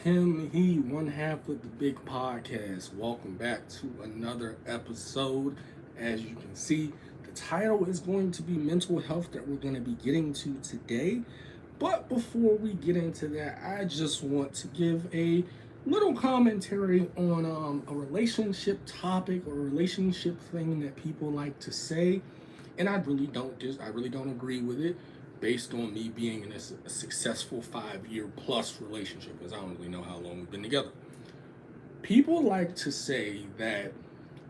him, he, one half of the big podcast. Welcome back to another episode. As you can see, the title is going to be mental health that we're going to be getting to today. But before we get into that, I just want to give a little commentary on a relationship topic or relationship thing that people like to say, and I really don't agree with it, based on me being in a successful 5 year plus relationship, because I don't really know how long we've been together. People like to say that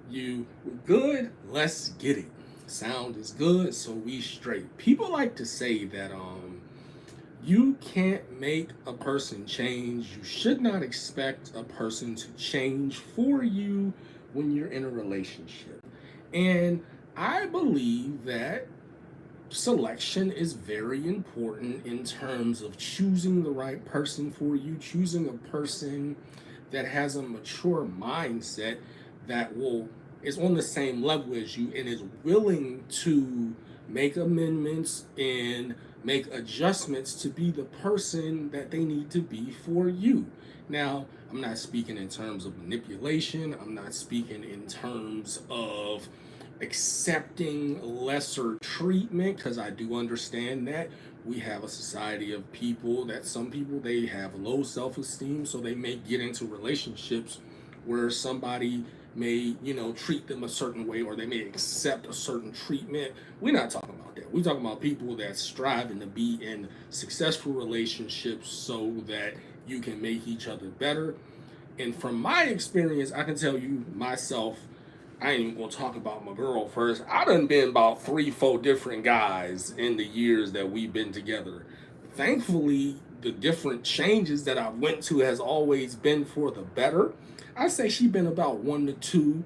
you were good, let's get it. Sound is good, so we straight. People like to say that you can't make a person change. You should not expect a person to change for you when you're in a relationship. And I believe that selection is very important in terms of choosing the right person for you, choosing a person that has a mature mindset that will is on the same level as you and is willing to make amendments and make adjustments to be the person that they need to be for you. Now, I'm not speaking in terms of manipulation. I'm not speaking in terms of accepting lesser treatment, because I do understand that we have a society of people that some people, they have low self-esteem, so they may get into relationships where somebody may, treat them a certain way, or they may accept a certain treatment. We're not talking about that. We're talking about people that striving to be in successful relationships so that you can make each other better. And from my experience, I can tell you myself, I ain't even gonna talk about my girl first. I done been about 3, 4 different guys in the years that we've been together. Thankfully, the different changes that I went to has always been for the better. I say she been about 1 to 2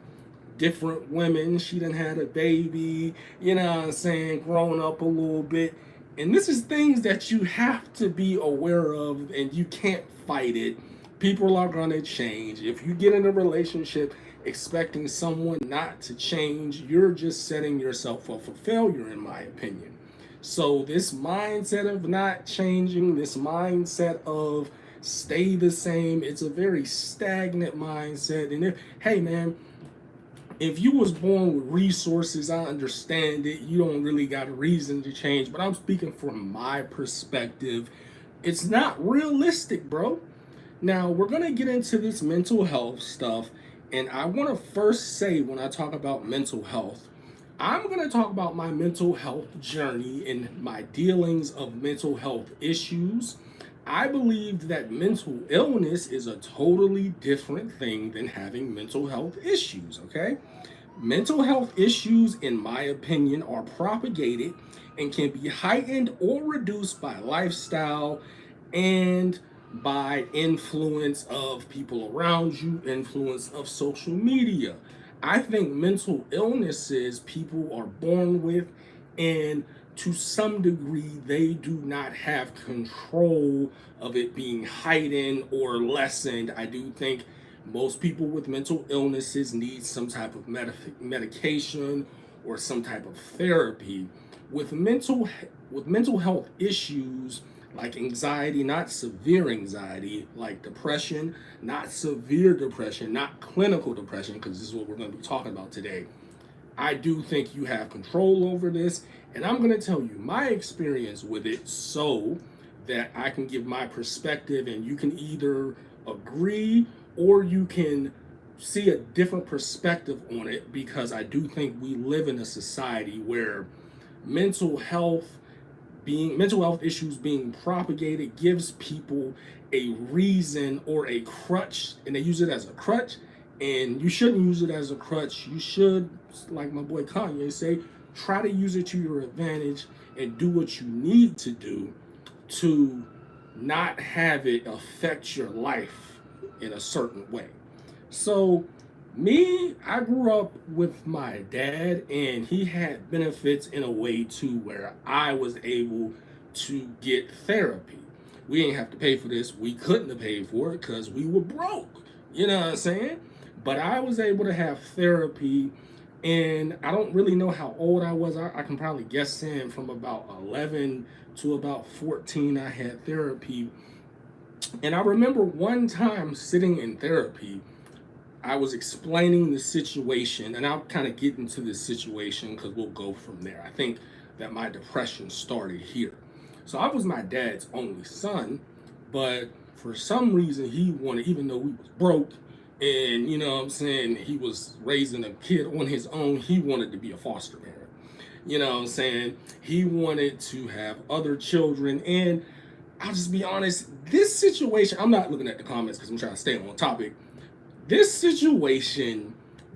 different women. She done had a baby, you know what I'm saying, grown up a little bit. And this is things that you have to be aware of, and you can't fight it. People are gonna change. If you get in a relationship expecting someone not to change, you're just setting yourself up for failure, in my opinion. So, this mindset of not changing, this mindset of stay the same, it's a very stagnant mindset. And if, hey man, if you was born with resources, I understand it. You don't really got a reason to change. But I'm speaking from my perspective. It's not realistic, bro. Now, we're going to get into this mental health stuff. And I want to first say, when I talk about mental health, I'm going to talk about my mental health journey and my dealings of mental health issues. I believe that mental illness is a totally different thing than having mental health issues, okay? Mental health issues, in my opinion, are propagated and can be heightened or reduced by lifestyle and by influence of people around you, influence of social media. I think mental illnesses people are born with, and to some degree, they do not have control of it being heightened or lessened. I do think most people with mental illnesses need some type of medication or some type of therapy. With mental health issues like anxiety, not severe anxiety, like depression, not severe depression, not clinical depression, because this is what we're going to be talking about today. I do think you have control over this, and I'm going to tell you my experience with it so that I can give my perspective, and you can either agree or you can see a different perspective on it, because I do think we live in a society where mental health mental health issues being propagated gives people a reason or a crutch, and they use it as a crutch. And you shouldn't use it as a crutch. You should, like my boy Kanye say, try to use it to your advantage and do what you need to do to not have it affect your life in a certain way. So, me, I grew up with my dad, and he had benefits in a way too where I was able to get therapy. We didn't have to pay for this. We couldn't have paid for it because we were broke. You know what I'm saying? But I was able to have therapy, and I don't really know how old I was. I can probably guess in from about 11 to about 14, I had therapy. And I remember one time sitting in therapy, I was explaining the situation, and I'll kind of get into this situation because we'll go from there. I think that my depression started here. So I was my dad's only son, but for some reason he wanted, even though we was broke, and you know what I'm saying, he was raising a kid on his own, he wanted to be a foster parent. You know what I'm saying? He wanted to have other children, and I'll just be honest, this situation, I'm not looking at the comments because I'm trying to stay on topic. This situation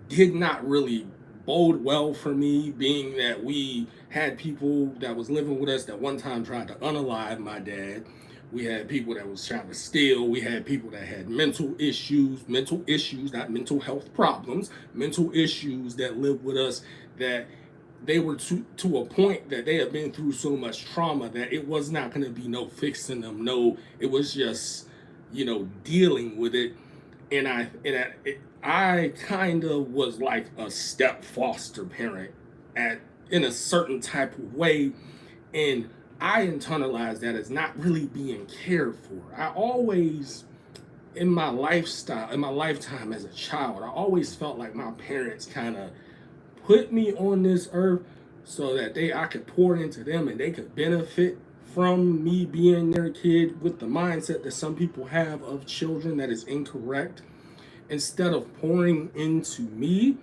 did not really bode well for me, being that we had people that was living with us that one time tried to unalive my dad. We had people that was trying to steal. We had people that had mental issues, not mental health problems, mental issues that lived with us, that they were to a point that they had been through so much trauma that it was not going to be no fixing them. No, it was just, dealing with it. And I kind of was like a step foster parent at in a certain type of way, and I internalized that as not really being cared for. I always, in my lifetime as a child, I always felt like my parents kind of put me on this earth so that I could pour into them and they could benefit from me being their kid, with the mindset that some people have of children that is incorrect, instead of pouring into me.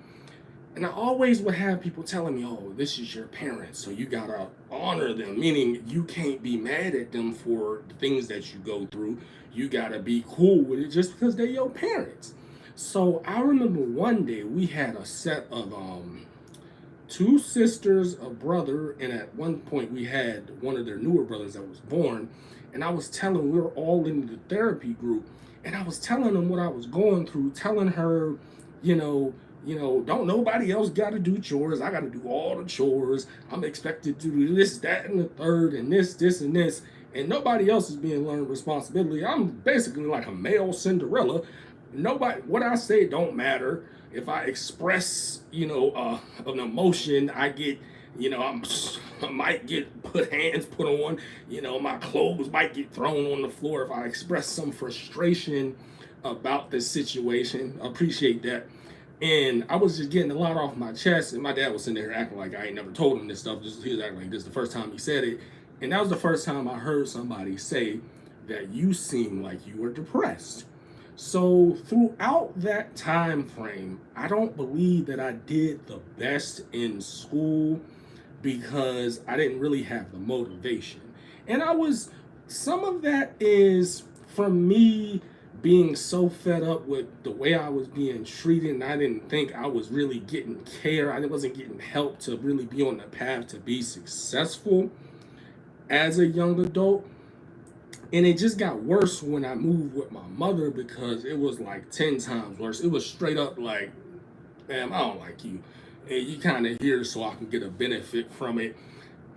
And I always would have people telling me, oh, this is your parents, so you gotta honor them, meaning you can't be mad at them for the things that you go through. You gotta be cool with it just because they're your parents. So I remember one day we had a set of two sisters, a brother, and at one point we had one of their newer brothers that was born. And I was telling, we were all in the therapy group, and I was telling them what I was going through, telling her, don't nobody else got to do chores. I got to do all the chores. I'm expected to do this, that, and the third, and this, and this. And nobody else is being learned responsibility. I'm basically like a male Cinderella. Nobody, what I say don't matter. If I express, an emotion, I get, I might get hands put on, my clothes might get thrown on the floor if I express some frustration about this situation. I appreciate that. And I was just getting a lot off my chest, and my dad was sitting there acting like I ain't never told him this stuff. He was acting like this is the first time he said it. And that was the first time I heard somebody say that you seem like you were depressed. So throughout that time frame, I don't believe that I did the best in school because I didn't really have the motivation. And some of that is from me being so fed up with the way I was being treated, and I didn't think I was really getting care. I wasn't getting help to really be on the path to be successful as a young adult. And it just got worse when I moved with my mother, because it was like 10 times worse. It was straight up like, "Ma'am, I don't like you. And you kind of here so I can get a benefit from it."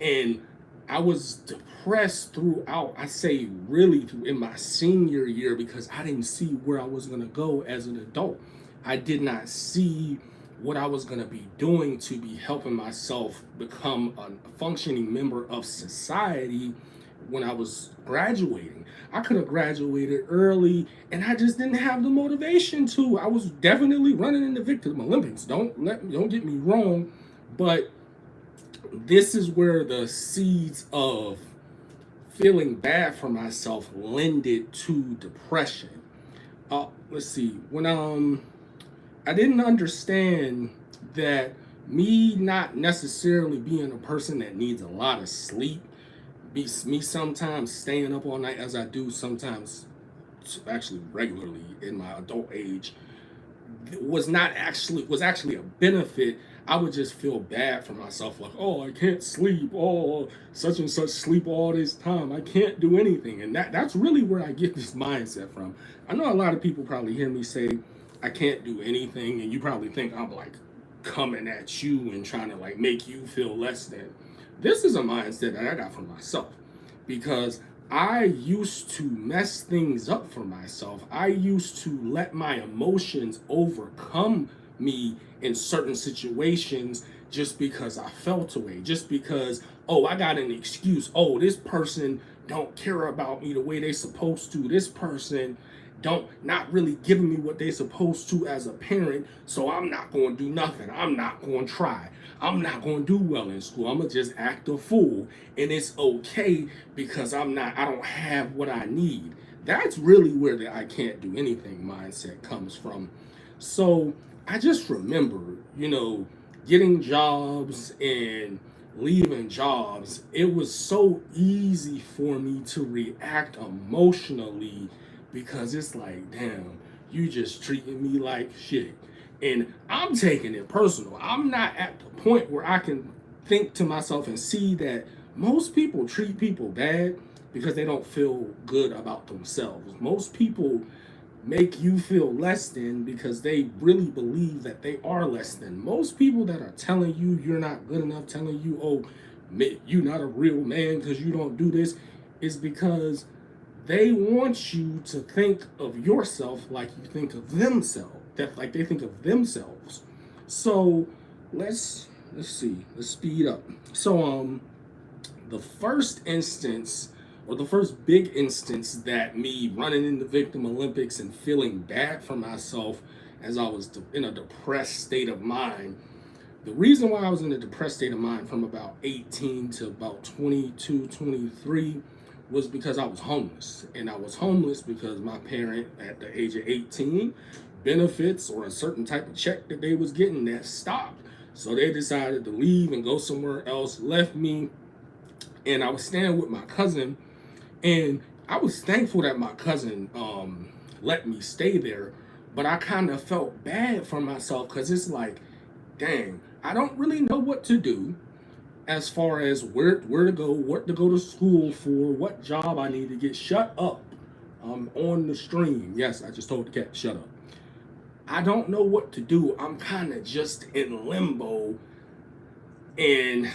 And I was depressed throughout, I say really in my senior year, because I didn't see where I was going to go as an adult. I did not see what I was going to be doing to be helping myself become a functioning member of society when I was graduating. I could have graduated early, and I just didn't have the motivation to. I was definitely running in the Victim Olympics. Don't get me wrong, but this is where the seeds of feeling bad for myself lended to depression. Let's see. When I didn't understand that me not necessarily being a person that needs a lot of sleep, me sometimes staying up all night as I do sometimes, actually regularly in my adult age, was actually a benefit. I would just feel bad for myself, like, oh, I can't sleep, oh, such and such sleep all this time, I can't do anything. And that's really where I get this mindset from. I know a lot of people probably hear me say I can't do anything, and you probably think I'm like coming at you and trying to like make you feel less than. This is a mindset that I got from myself, because I used to mess things up for myself. I used to let my emotions overcome me in certain situations just because I felt away, just because, oh, I got an excuse. Oh, this person don't care about me the way they supposed to. This person don't not really giving me what they supposed to as a parent, so I'm not going to do nothing. I'm not going to try. I'm not going to do well in school. I'm going to just act a fool, and it's okay because I don't have what I need. That's really where the I can't do anything mindset comes from. So I just remember, getting jobs and leaving jobs. It was so easy for me to react emotionally because it's like, damn, you just treating me like shit. And I'm taking it personal. I'm not at the point where I can think to myself and see that most people treat people bad because they don't feel good about themselves. Most people make you feel less than because they really believe that they are less than. Most people that are telling you you're not good enough, telling you, oh, you're not a real man because you don't do this, is because they want you to think of yourself like you think of themselves, that like they think of themselves. So let's see, let's speed up. So the first instance, or the first big instance, that me running in the Victim Olympics and feeling bad for myself as I was in a depressed state of mind. The reason why I was in a depressed state of mind from about 18 to about 22, 23 was because I was homeless. And I was homeless because my parent at the age of 18, benefits or a certain type of check that they was getting, that stopped. So they decided to leave and go somewhere else, left me, and I was staying with my cousin. And I was thankful that my cousin let me stay there, but I kind of felt bad for myself because it's like, dang, I don't really know what to do as far as where to go, what to go to school for, what job I need to get. Shut up. I'm on the stream. Yes, I just told the cat, shut up. I don't know what to do. I'm kind of just in limbo, and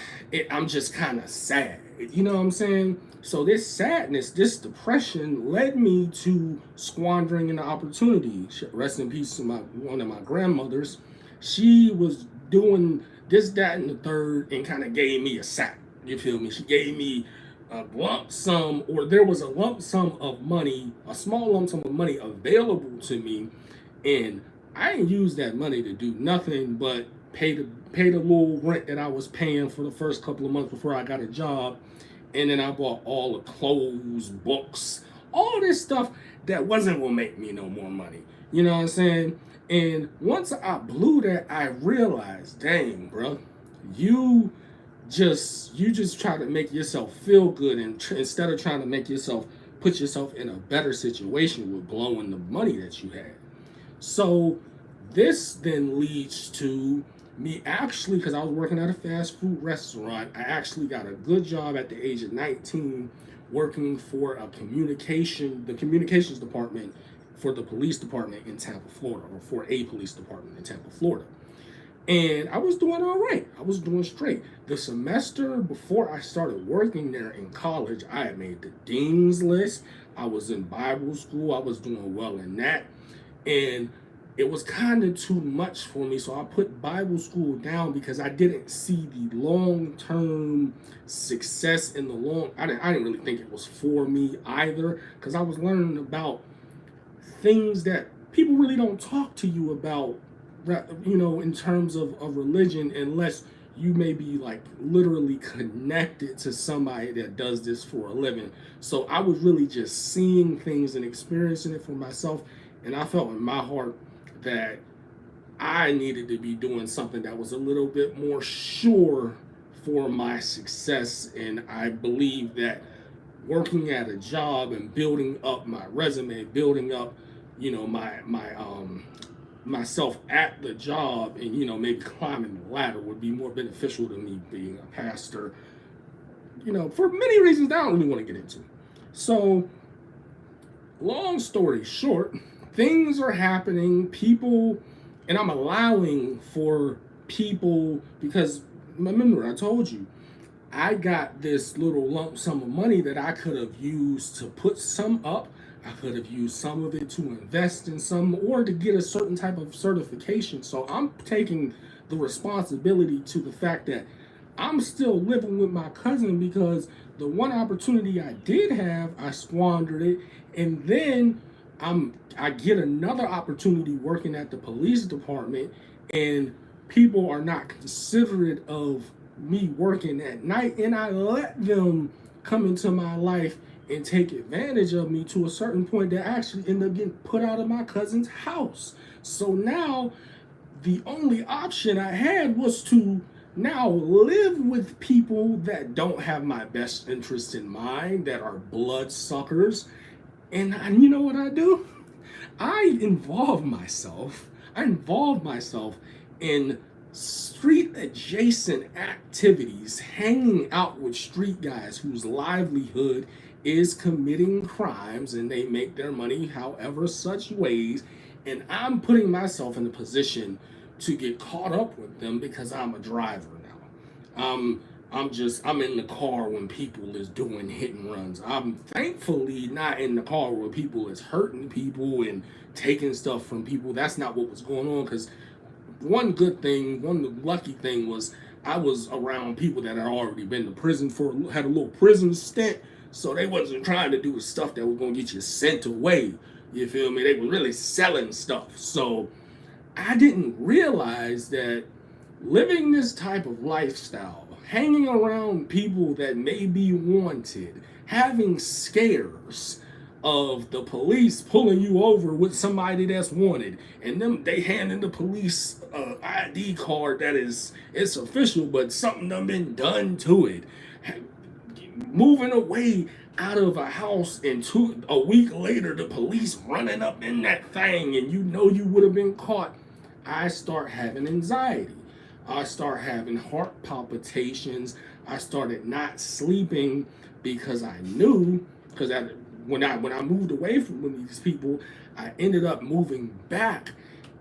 I'm just kind of sad. You know what I'm saying? So this sadness, this depression led me to squandering an opportunity. Rest in peace to one of my grandmothers. She was doing this, that, and the third, and kind of gave me a sack. You feel me? She gave me a lump sum, or there was a lump sum of money, a small lump sum of money available to me, and I didn't use that money to do nothing but pay the little rent that I was paying for the first couple of months before I got a job. And then I bought all the clothes, books, all this stuff that wasn't gonna make me no more money. You know what I'm saying? And once I blew that, I realized, dang, bro, you just try to make yourself feel good, and instead of trying to make yourself put yourself in a better situation with blowing the money that you had. So this then leads to me actually, because I was working at a fast food restaurant, I actually got a good job at the age of 19 working for the communications department for the police department in Tampa, Florida, or for a police department in Tampa, Florida. And I was doing all right. I was doing straight. The semester before I started working there in college, I had made the dean's list. I was in Bible school. I was doing well in that. And it was kind of too much for me. So I put Bible school down because I didn't see the long-term success in the long. I didn't really think it was for me either, because I was learning about things that people really don't talk to you about, in terms of religion, unless you may be like literally connected to somebody that does this for a living. So I was really just seeing things and experiencing it for myself. And I felt in my heart that I needed to be doing something that was a little bit more sure for my success. And I believe that working at a job and building up my resume, building up, myself at the job, and maybe climbing the ladder would be more beneficial to me being a pastor. For many reasons that I don't really want to get into. So, long story short, things are happening, and I'm allowing for people, because remember I told you, I got this little lump sum of money that I could have used to put some up. I could have used some of it to invest in some, or to get a certain type of certification. So I'm taking the responsibility to the fact that I'm still living with my cousin because the one opportunity I did have, I squandered it, and then I get another opportunity working at the police department, and people are not considerate of me working at night, and I let them come into my life and take advantage of me to a certain point that actually end up getting put out of my cousin's house. So now the only option I had was to now live with people that don't have my best interest in mind, that are bloodsuckers. And you know what I do? I involve myself. I involve myself in street adjacent activities, hanging out with street guys whose livelihood is committing crimes and they make their money however such ways. And I'm putting myself in a position to get caught up with them because I'm a driver now. I'm in the car when people is doing hit and runs. I'm thankfully not in the car where people is hurting people and taking stuff from people. That's not what was going on, because one lucky thing was I was around people that had already been to prison had a little prison stint, so they wasn't trying to do stuff that was gonna get you sent away. You feel me? They were really selling stuff. So I didn't realize that living this type of lifestyle, hanging around people that may be wanted, having scares of the police pulling you over with somebody that's wanted, and them they handing the police ID card that is it's official, but something done been done to it. Moving away out of a house, and a week later the police running up in that thing, and you know you would have been caught. I start having anxiety. I start having heart palpitations. I started not sleeping because I knew, because when I moved away from these people, I ended up moving back,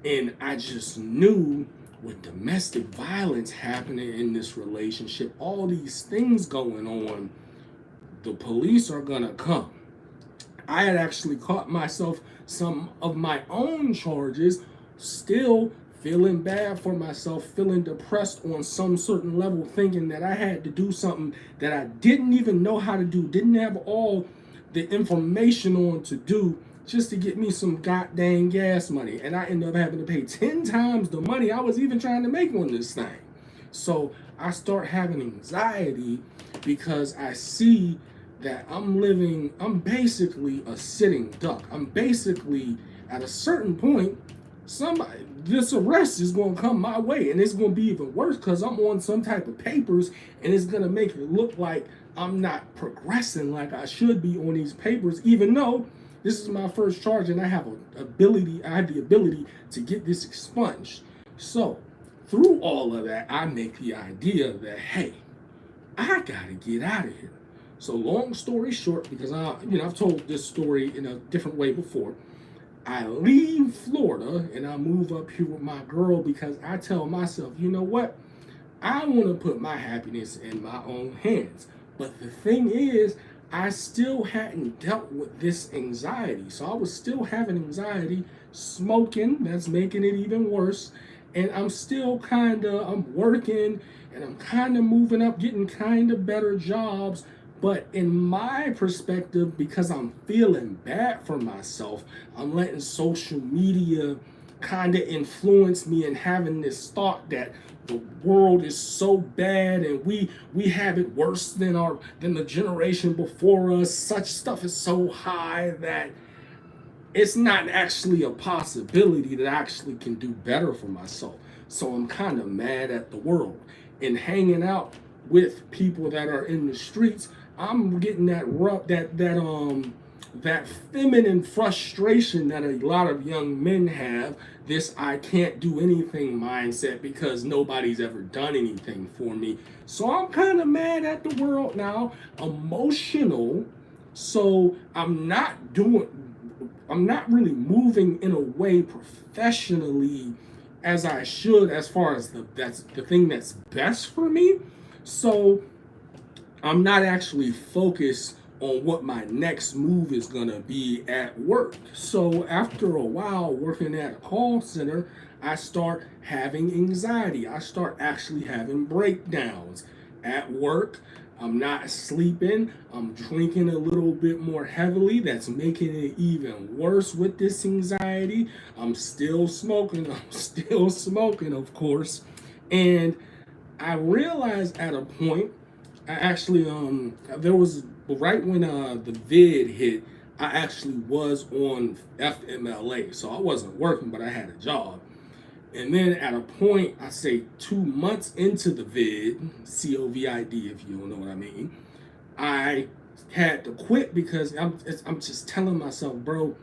and I just knew with domestic violence happening in this relationship, all these things going on, the police are gonna come. I had actually caught myself some of my own charges, still feeling bad for myself, feeling depressed on some certain level, thinking that I had to do something that I didn't even know how to do, didn't have all the information on to do, just to get me some goddamn gas money. And I ended up having to pay 10 times the money I was even trying to make on this thing. So I start having anxiety because I see that I'm basically a sitting duck. I'm basically, at a certain point, this arrest is going to come my way, and it's going to be even worse because I'm on some type of papers, and it's going to make it look like I'm not progressing like I should be on these papers, even though this is my first charge and I have the ability to get this expunged. So through all of that, I make the idea that, hey, I gotta get out of here. So long story short, because I've told this story in a different way before, I leave Florida and I move up here with my girl because I tell myself, you know what? I want to put my happiness in my own hands. But the thing is, I still hadn't dealt with this anxiety. So I was still having anxiety, smoking, that's making it even worse. And I'm still I'm working and I'm kind of moving up, getting kind of better jobs. But in my perspective, because I'm feeling bad for myself, I'm letting social media kind of influence me and having this thought that the world is so bad and we have it worse than the generation before us. Such stuff is so high that it's not actually a possibility that I actually can do better for myself. So I'm kind of mad at the world. And hanging out with people that are in the streets, I'm getting that feminine frustration that a lot of young men have, this I can't do anything mindset because nobody's ever done anything for me. So I'm kind of mad at the world now, emotional. So I'm not really moving in a way professionally as I should, as far as that's the thing that's best for me. So I'm not actually focused on what my next move is gonna be at work. So after a while working at a call center, I start having anxiety. I start actually having breakdowns. at work. I'm not sleeping. I'm drinking a little bit more heavily. That's making it even worse with this anxiety. I'm still smoking. I'm still smoking, of course. And I realized at a point, I actually there was right when the vid hit, I actually was on FMLA, so I wasn't working, but I had a job. And then at a point, I say 2 months into the vid, COVID, if you don't know what I mean, I had to quit because I'm just telling myself, bro,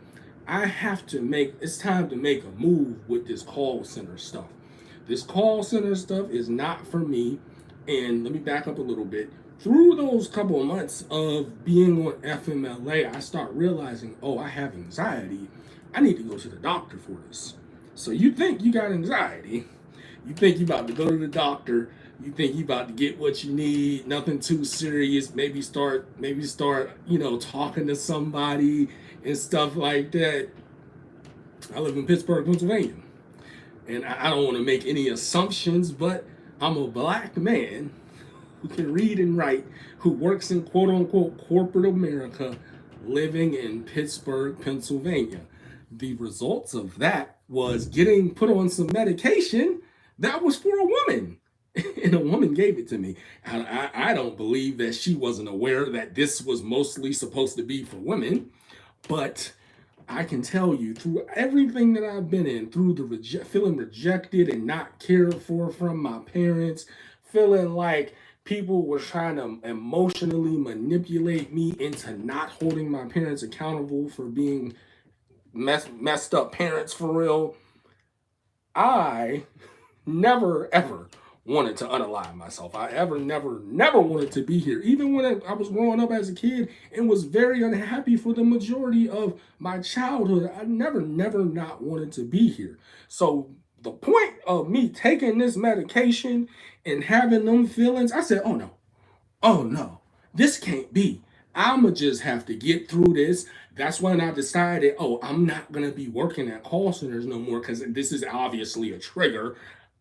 it's time to make a move with this call center stuff. This call center stuff is not for me. And let me back up a little bit. Through those couple of months of being on FMLA, I start realizing, oh, I have anxiety. I need to go to the doctor for this. So you think you got anxiety, you think you about to go to the doctor, you think you about to get what you need, nothing too serious, maybe start, talking to somebody and stuff like that. I live in Pittsburgh, Pennsylvania. And I don't want to make any assumptions, but I'm a black man who can read and write, who works in quote unquote corporate America, living in Pittsburgh, Pennsylvania. The results of that was getting put on some medication that was for a woman. And a woman gave it to me. I don't believe that she wasn't aware that this was mostly supposed to be for women, but I can tell you through everything that I've been in, through the feeling rejected and not cared for from my parents, feeling like people were trying to emotionally manipulate me into not holding my parents accountable for being messed up parents for real. I never ever wanted to unalive myself. I never wanted to be here. Even when I was growing up as a kid and was very unhappy for the majority of my childhood, I never not wanted to be here. So the point of me taking this medication and having them feelings, I said, oh no, this can't be. I'ma just have to get through this. That's when I decided, oh, I'm not gonna be working at call centers no more because this is obviously a trigger.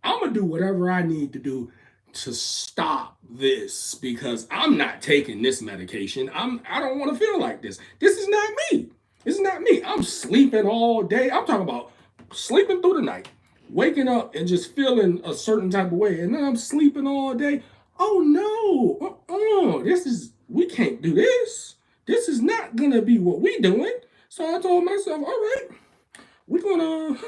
I'm gonna do whatever I need to do to stop this because I'm not taking this medication. I don't want to feel like this. This is not me. This is not me. I'm sleeping all day. I'm talking about sleeping through the night, waking up and just feeling a certain type of way, and then I'm sleeping all day. Oh no, we can't do this. This is not gonna be what we doing. So I told myself, all right, we're gonna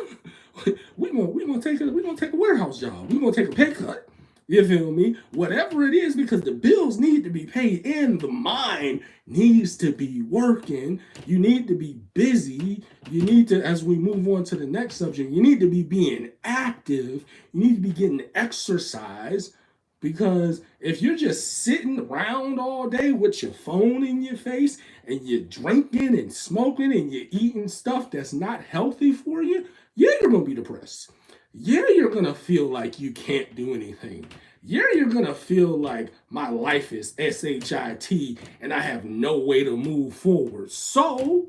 we're gonna take a warehouse job. We're gonna take a pay cut. You feel me? Whatever it is, because the bills need to be paid and the mind needs to be working. You need to be busy. You need to, as we move on to the next subject, you need to be being active. You need to be getting exercise. Because if you're just sitting around all day with your phone in your face and you're drinking and smoking and you're eating stuff that's not healthy for you, yeah, you're going to be depressed. Yeah, you're going to feel like you can't do anything. Yeah, you're going to feel like my life is SHIT and I have no way to move forward. So,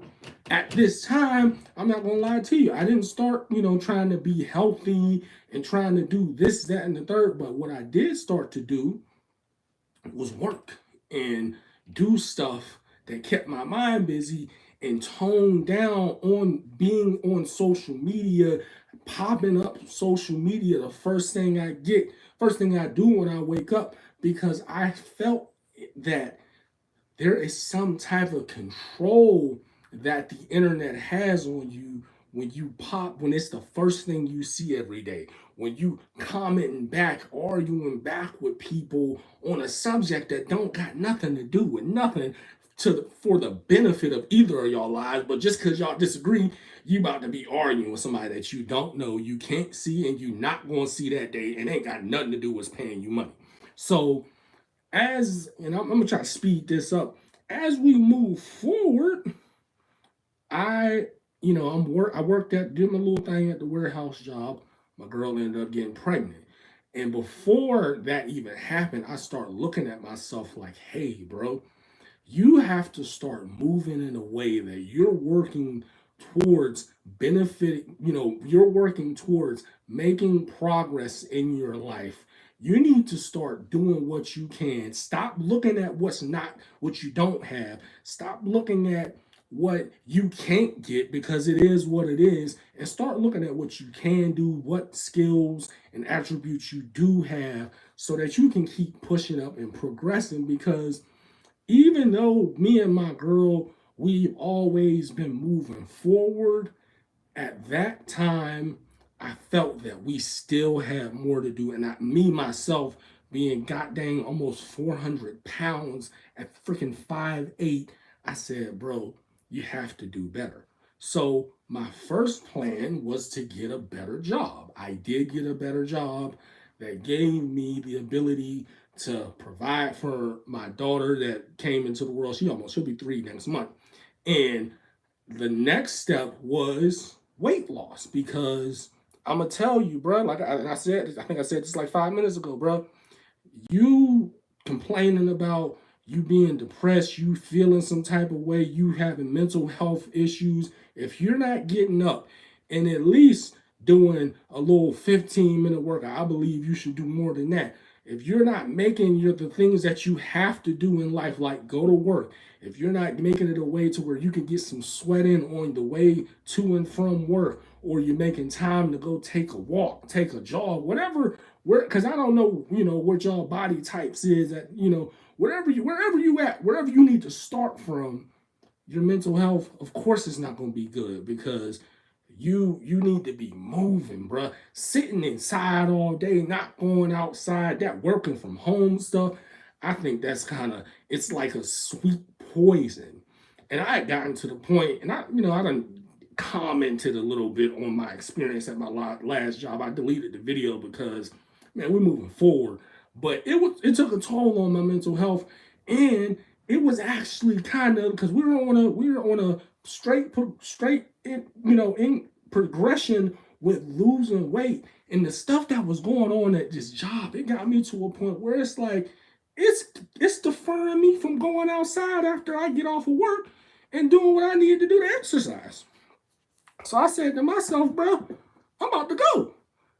at this time, I'm not going to lie to you. I didn't start, trying to be healthy and trying to do this, that, and the third. But what I did start to do was work and do stuff that kept my mind busy and tone down on being on social media, popping up social media the first thing I do when I wake up, because I felt that there is some type of control that the internet has on you when it's the first thing you see every day, when you commenting back, arguing back with people on a subject that don't got nothing to do with nothing for the benefit of either of y'all lives, but just because y'all disagree, you about to be arguing with somebody that you don't know, you can't see, and you not going to see that day, and ain't got nothing to do with paying you money. So I'm gonna try to speed this up. As we move forward, I, I worked did my little thing at the warehouse job. My girl ended up getting pregnant. And before that even happened, I start looking at myself like, hey, bro, you have to start moving in a way that you're working towards you're working towards making progress in your life. You need to start doing what you can. Stop looking at what's not, what you don't have. Stop looking at what you can't get because it is what it is, and start looking at what you can do, what skills and attributes you do have, so that you can keep pushing up and progressing. Because even though me and my girl, we've always been moving forward, at that time, I felt that we still had more to do. And me, myself, being goddamn almost 400 pounds at freaking 5'8", I said, bro, you have to do better. So my first plan was to get a better job. I did get a better job that gave me the ability to provide for my daughter that came into the world. She'll be 3 next month. And the next step was weight loss, because I'm gonna tell you, bro. Like I said, I think I said this like 5 minutes ago, bro. You complaining about you being depressed, you feeling some type of way, you having mental health issues. If you're not getting up and at least doing a little 15-minute workout, I believe you should do more than that. If you're not making the things that you have to do in life, like go to work, if you're not making it a way to where you can get some sweat in on the way to and from work, or you're making time to go take a walk, take a jog, whatever, because I don't know, what y'all body types is at, wherever you at, wherever you need to start from, your mental health, of course, it's not going to be good, because you need to be moving, bruh. Sitting inside all day, not going outside, that working from home stuff, I think that's it's like a sweet poison. And I had gotten to the point, and I done commented a little bit on my experience at my last job. I deleted the video because, man, we're moving forward. But it took a toll on my mental health, and it was actually kind of, because we were on a straight in progression with losing weight, and the stuff that was going on at this job, it got me to a point where it's like it's deferring me from going outside after I get off of work and doing what I need to do to exercise. So I said to myself, bro, I'm about to go.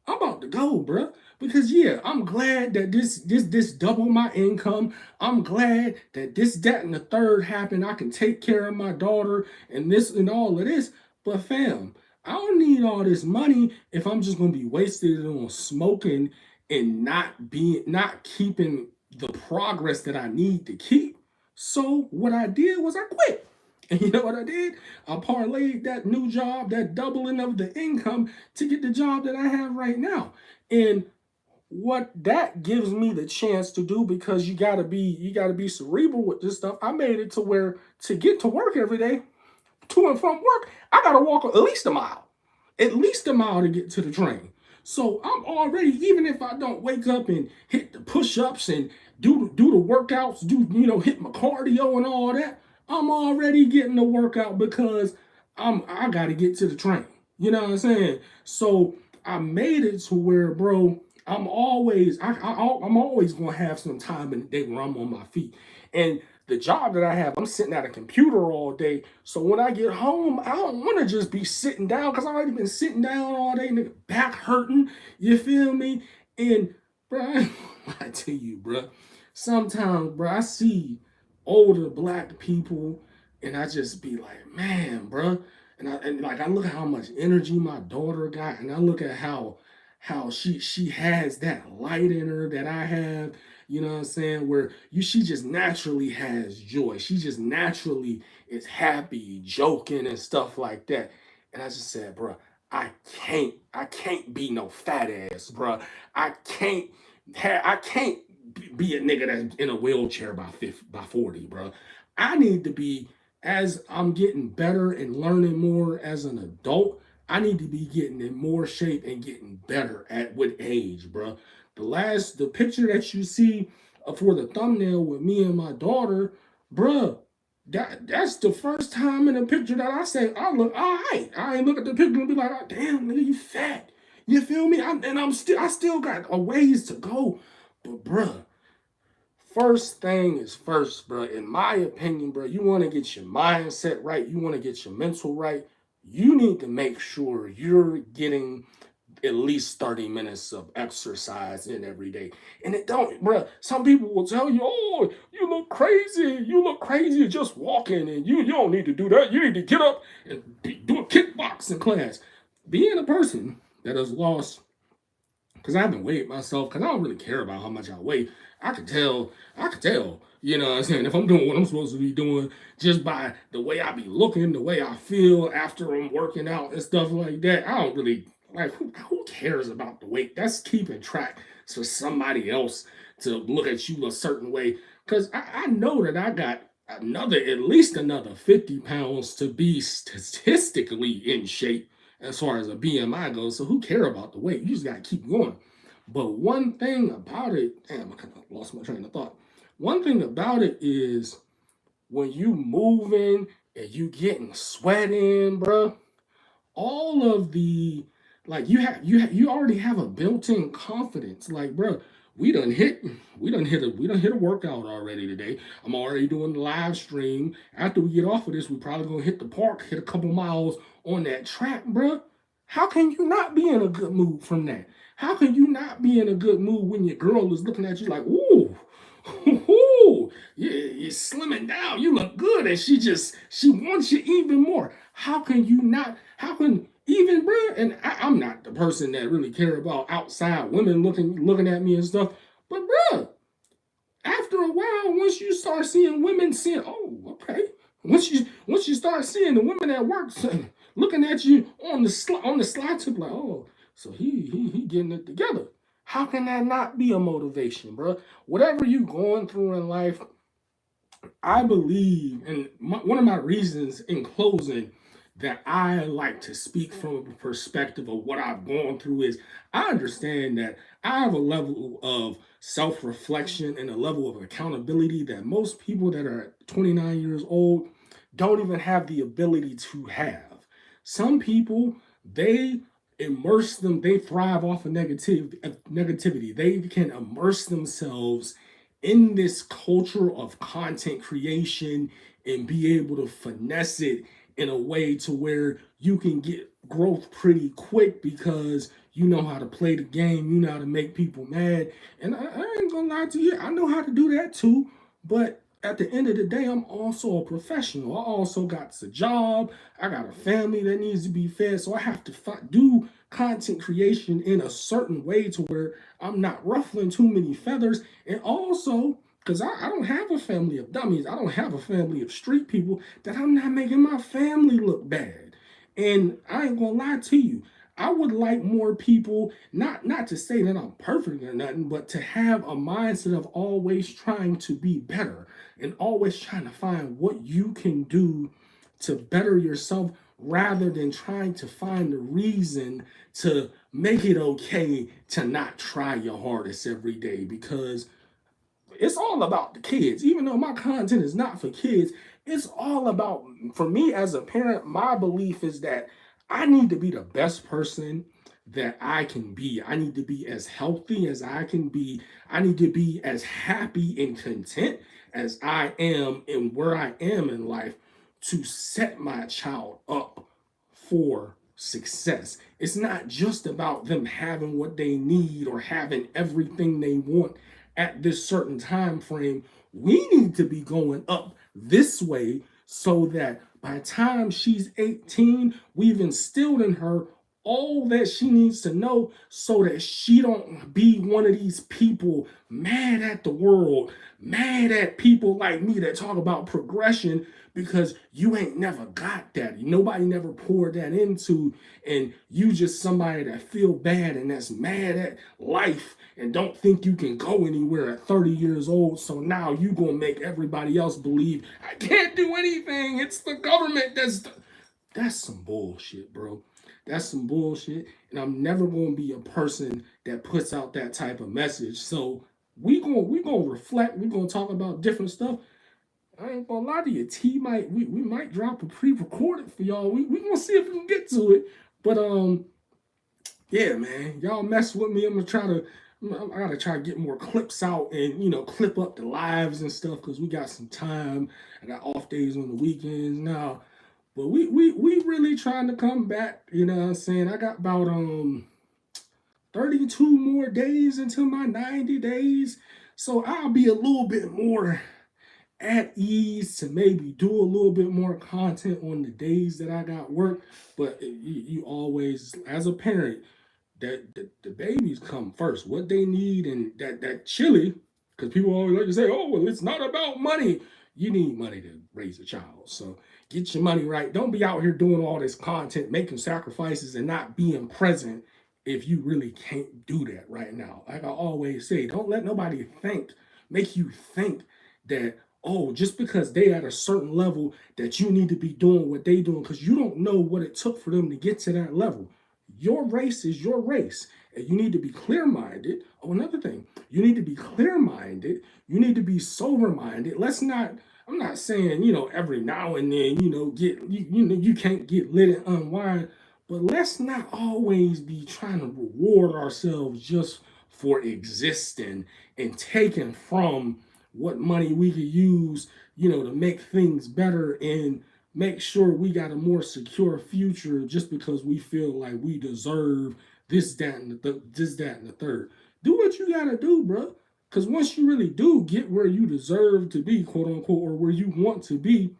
I'm about to go, bro. Because yeah, I'm glad that this doubled my income. I'm glad that this, that, and the third happened. I can take care of my daughter and this and all of this. But fam, I don't need all this money if I'm just gonna be wasted on smoking and not keeping the progress that I need to keep. So what I did was I quit. And you know what I did? I parlayed that new job, that doubling of the income, to get the job that I have right now. And what that gives me the chance to do, because you gotta be cerebral with this stuff. I made it to where, to get to work every day, to and from work, I gotta walk at least a mile to get to the train. So I'm already, even if I don't wake up and hit the push-ups and do the workouts, hit my cardio and all that, I'm already getting the workout, because I gotta get to the train. You know what I'm saying? So I made it to where, bro, I'm always gonna have some time in the day where I'm on my feet. And the job that I have, I'm sitting at a computer all day. So when I get home, I don't want to just be sitting down, because I already been sitting down all day, nigga, back hurting. You feel me? And bro, I tell you, bro, sometimes, bro, I see older black people, and I just be like, man, bro. And like I look at how much energy my daughter got, and I look at how she has that light in her that I have, you know what I'm saying? Where she just naturally has joy. She just naturally is happy, joking and stuff like that. And I just said, bro, I can't be no fat ass, bro. I can't be a nigga that's in a wheelchair by 40, bro. I need to be, as I'm getting better and learning more as an adult, I need to be getting in more shape and getting better at with age, bro. The picture that you see for the thumbnail with me and my daughter, bro, that's the first time in the picture that I say I look all right. I ain't look at the picture and be like, oh, damn, nigga, you fat. You feel me? I still got a ways to go, but bro, first thing is first, bro. In my opinion, bro, you want to get your mindset right. You want to get your mental right. You need to make sure you're getting at least 30 minutes of exercise in every day. And it don't, bruh. Some people will tell you, oh, you look crazy. You look crazy just walking, and you don't need to do that. You need to get up and do a kickboxing class. Being a person that has lost, because I haven't weighed myself, because I don't really care about how much I weigh. I could tell, you know what I'm saying, if I'm doing what I'm supposed to be doing just by the way I be looking, the way I feel after I'm working out and stuff like that. I don't really, like, who cares about the weight? That's keeping track for somebody else to look at you a certain way. Because I know that I got at least another 50 pounds to be statistically in shape as far as a BMI goes. So who care about the weight? You just gotta keep going. But one thing about it, damn, I kind of lost my train of thought. One thing about it is when you moving and you getting sweat in, bro, all of the, like, you already have a built-in confidence. Like, bro, we done hit we done hit a workout already today. I'm already doing the live stream. After we get off of this, we probably gonna hit the park, hit a couple miles on that track, bro. How can you not be in a good mood from that? How can you not be in a good mood when your girl is looking at you like, ooh, ooh, you're slimming down, you look good, and she wants you even more. How can you not? How can even, bro? And I'm not the person that really care about outside women looking at me and stuff, but bro, after a while, once you start seeing women saying, "Oh, okay," once you start seeing the women at work looking at you on the slide tip, like, "Oh, so he getting it together." How can that not be a motivation, bro? Whatever you going through in life, I believe, and one of my reasons in closing that I like to speak from a perspective of what I've gone through is I understand that I have a level of self reflection and a level of accountability that most people that are 29 years old don't even have the ability to have. Some people, they thrive off of negativity. They can immerse themselves in this culture of content creation and be able to finesse it in a way to where you can get growth pretty quick because you know how to play the game, you know how to make people mad. And I ain't gonna lie to you, I know how to do that too. But at the end of the day, I'm also a professional. I also got a job. I got a family that needs to be fed. So I have to do content creation in a certain way to where I'm not ruffling too many feathers. And also, because I don't have a family of dummies, I don't have a family of street people, that I'm not making my family look bad. And I ain't gonna lie to you, I would like more people, not to say that I'm perfect or nothing, but to have a mindset of always trying to be better and always trying to find what you can do to better yourself rather than trying to find a reason to make it okay to not try your hardest every day, because it's all about the kids. Even though my content is not for kids, it's all about, for me as a parent, my belief is that I need to be the best person that I can be. I need to be as healthy as I can be. I need to be as happy and content as I am and where I am in life to set my child up for success. It's not just about them having what they need or having everything they want at this certain time frame. We need to be going up this way so that by the time she's 18, we've instilled in her all that she needs to know so that she don't be one of these people mad at the world, mad at people like me that talk about progression because you ain't never got that. Nobody never poured that into, and you just somebody that feel bad and that's mad at life and don't think you can go anywhere at 30 years old. So now you gonna make everybody else believe I can't do anything. It's the government that's some bullshit, bro. That's some bullshit. And I'm never gonna be a person that puts out that type of message. So we gonna reflect, we're gonna talk about different stuff. I ain't gonna lie to you. We might drop a pre-recorded for y'all. We gonna see if we can get to it. But yeah, man, y'all mess with me. I gotta try to get more clips out and clip up the lives and stuff because we got some time. I got off days on the weekends now. But we really trying to come back, you know what I'm saying? I got about 32 more days until my 90 days. So I'll be a little bit more at ease to maybe do a little bit more content on the days that I got work. But you always, as a parent, that the babies come first. What they need and that chili, because people always like to say, "Oh, well, it's not about money." You need money to raise a child, so get your money right. Don't be out here doing all this content, making sacrifices, and not being present if you really can't do that right now. Like I always say, don't let nobody make you think that, oh, just because they at a certain level that you need to be doing what they doing, because you don't know what it took for them to get to that level. Your race is your race. And you need to be clear minded. Oh, another thing, you need to be clear minded. You need to be sober minded. Let's not, I'm not saying, every now and then, you can't get lit and unwind, but let's not always be trying to reward ourselves just for existing and taking from what money we could use, to make things better and make sure we got a more secure future just because we feel like we deserve this, that, and this, that, and the third. Do what you gotta do, bro. Because once you really do get where you deserve to be, quote unquote, or where you want to be,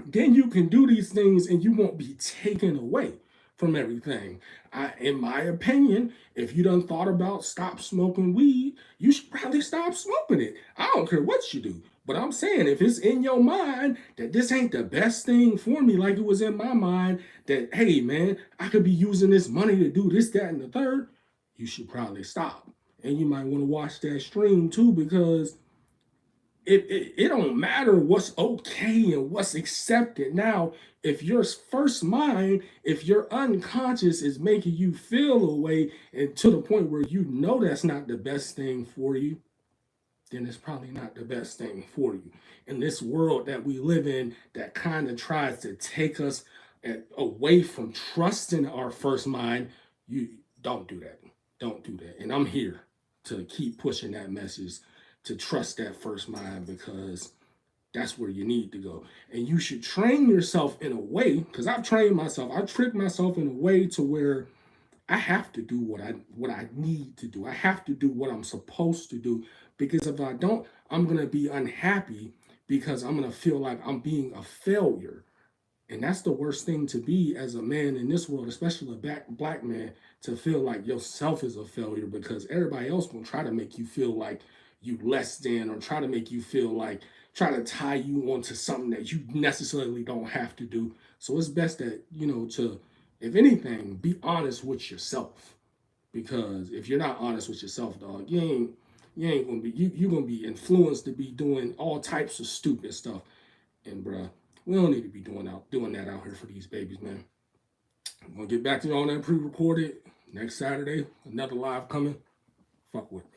then you can do these things and you won't be taken away from everything. In my opinion, if you done thought about stop smoking weed, you should probably stop smoking it. I don't care what you do. But I'm saying if it's in your mind that this ain't the best thing for me, like it was in my mind, that hey man, I could be using this money to do this, that, and the third, you should probably stop. And you might want to watch that stream too, because it don't matter what's okay and what's accepted. Now, if your first mind, if your unconscious is making you feel a way and to the point where you know that's not the best thing for you, then it's probably not the best thing for you. In this world that we live in that kind of tries to take us away from trusting our first mind, you don't do that. Don't do that. And I'm here to keep pushing that message to trust that first mind, because that's where you need to go. And you should train yourself in a way, because I've trained myself, I tricked myself in a way to where I have to do what I need to do. I have to do what I'm supposed to do, because if I don't, I'm gonna be unhappy, because I'm gonna feel like I'm being a failure. And that's the worst thing to be as a man in this world, especially a black man, to feel like yourself is a failure, because everybody else gonna try to make you feel like you less than, or try to make you feel like, try to tie you onto something that you necessarily don't have to do. So it's best that, to, if anything, be honest with yourself. Because if you're not honest with yourself, dog, you ain't gonna be, you're gonna be influenced to be doing all types of stupid stuff. And bruh, we don't need to be doing that out here for these babies, man. I'm gonna get back to you on that pre-recorded next Saturday. Another live coming. Fuck with me.